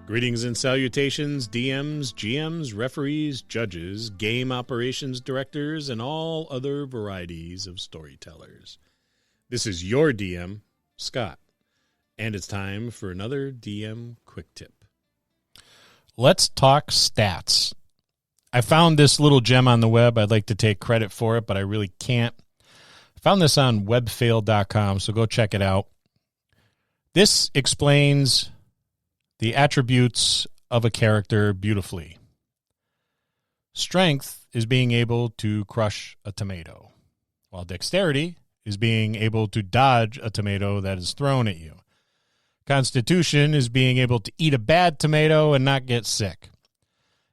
Greetings and salutations, DMs, GMs, referees, judges, game operations directors, and all other varieties of storytellers. This is your DM, Scott, and it's time for another DM Quick Tip. Let's talk stats. I found this little gem on the web. I'd like to take credit for it, but I really can't. I found this on webfail.com, so go check it out. This explains the attributes of a character beautifully. Strength is being able to crush a tomato, while dexterity is being able to dodge a tomato that is thrown at you. Constitution is being able to eat a bad tomato and not get sick.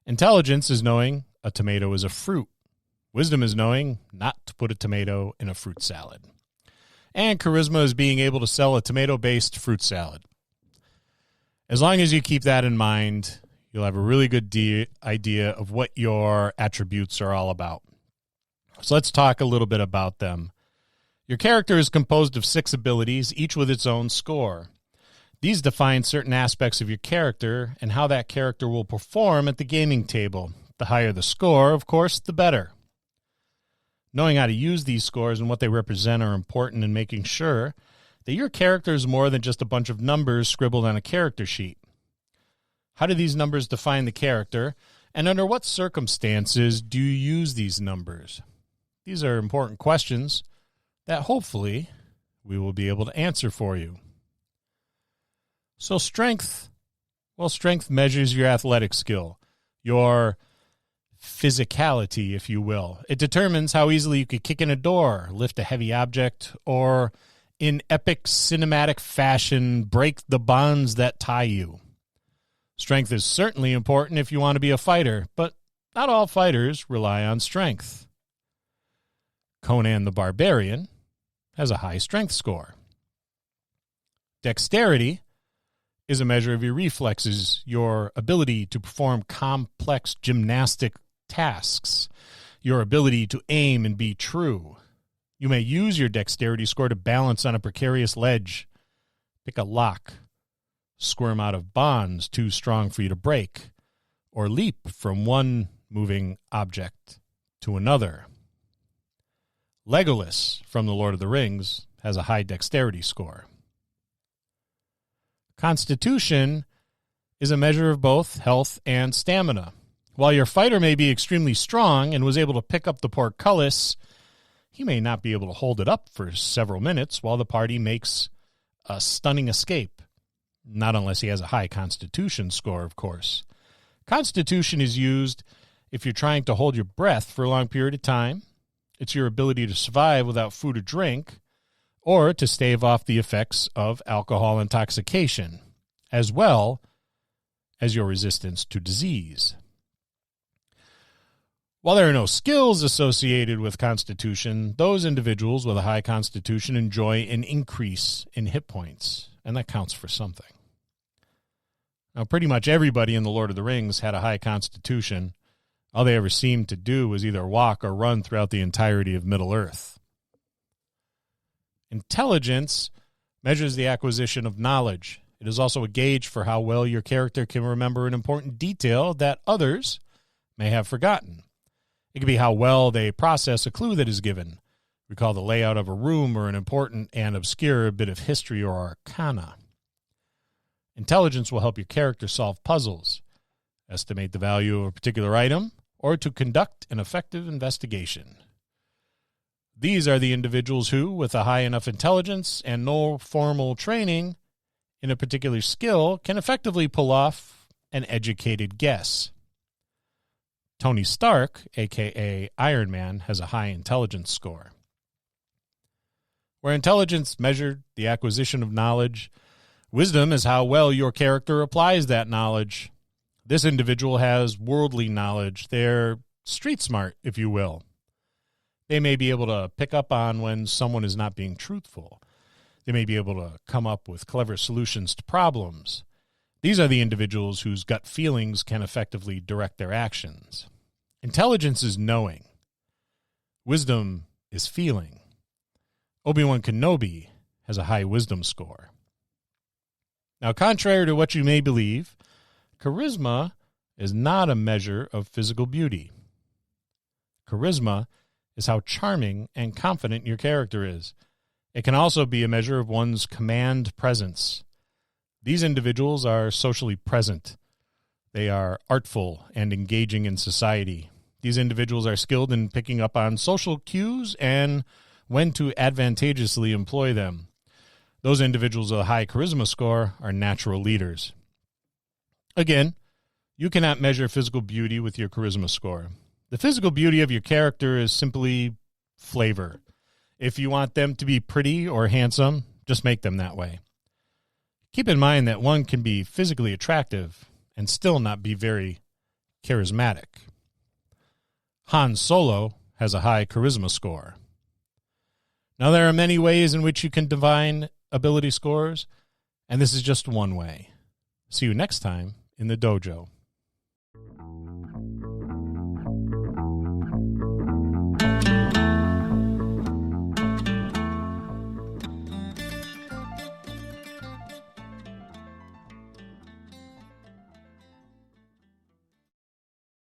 Intelligence is knowing a tomato is a fruit. Wisdom is knowing not to put a tomato in a fruit salad. And charisma is being able to sell a tomato-based fruit salad. As long as you keep that in mind, you'll have a really good idea of what your attributes are all about. So let's talk a little bit about them. Your character is composed of 6 abilities, each with its own score. These define certain aspects of your character and how that character will perform at the gaming table. The higher the score, of course, the better. Knowing how to use these scores and what they represent are important in making sure that your character is more than just a bunch of numbers scribbled on a character sheet. How do these numbers define the character, and under what circumstances do you use these numbers? These are important questions that hopefully we will be able to answer for you. So strength measures your athletic skill, your physicality, if you will. It determines how easily you could kick in a door, lift a heavy object, or in epic cinematic fashion, break the bonds that tie you. Strength is certainly important if you want to be a fighter, but not all fighters rely on strength. Conan the Barbarian has a high strength score. Dexterity is a measure of your reflexes, your ability to perform complex gymnastic tasks, your ability to aim and be true. You may use your dexterity score to balance on a precarious ledge, pick a lock, squirm out of bonds too strong for you to break, or leap from one moving object to another. Legolas from The Lord of the Rings has a high dexterity score. Constitution is a measure of both health and stamina. While your fighter may be extremely strong and was able to pick up the portcullis, he may not be able to hold it up for several minutes while the party makes a stunning escape. Not unless he has a high Constitution score, of course. Constitution is used if you're trying to hold your breath for a long period of time. It's your ability to survive without food or drink, or to stave off the effects of alcohol intoxication, as well as your resistance to disease. While there are no skills associated with Constitution, those individuals with a high Constitution enjoy an increase in hit points, and that counts for something. Now, pretty much everybody in The Lord of the Rings had a high Constitution. All they ever seemed to do was either walk or run throughout the entirety of Middle-earth. Intelligence measures the acquisition of knowledge. It is also a gauge for how well your character can remember an important detail that others may have forgotten. It could be how well they process a clue that is given, recall the layout of a room, or an important and obscure bit of history or arcana. Intelligence will help your character solve puzzles, estimate the value of a particular item, or to conduct an effective investigation. These are the individuals who, with a high enough intelligence and no formal training in a particular skill, can effectively pull off an educated guess. Tony Stark, a.k.a. Iron Man, has a high intelligence score. Where intelligence measured the acquisition of knowledge, wisdom is how well your character applies that knowledge. This individual has worldly knowledge. They're street smart, if you will. They may be able to pick up on when someone is not being truthful. They may be able to come up with clever solutions to problems. These are the individuals whose gut feelings can effectively direct their actions. Intelligence is knowing. Wisdom is feeling. Obi-Wan Kenobi has a high wisdom score. Now, contrary to what you may believe, Charisma is not a measure of physical beauty. Charisma is how charming and confident your character is. It can also be a measure of one's command presence. These individuals are socially present. They are artful and engaging in society. These individuals are skilled in picking up on social cues and when to advantageously employ them. Those individuals with a high charisma score are natural leaders. Again, you cannot measure physical beauty with your charisma score. The physical beauty of your character is simply flavor. If you want them to be pretty or handsome, just make them that way. Keep in mind that one can be physically attractive and still not be very charismatic. Han Solo has a high charisma score. Now, there are many ways in which you can divine ability scores, and this is just one way. See you next time in the dojo.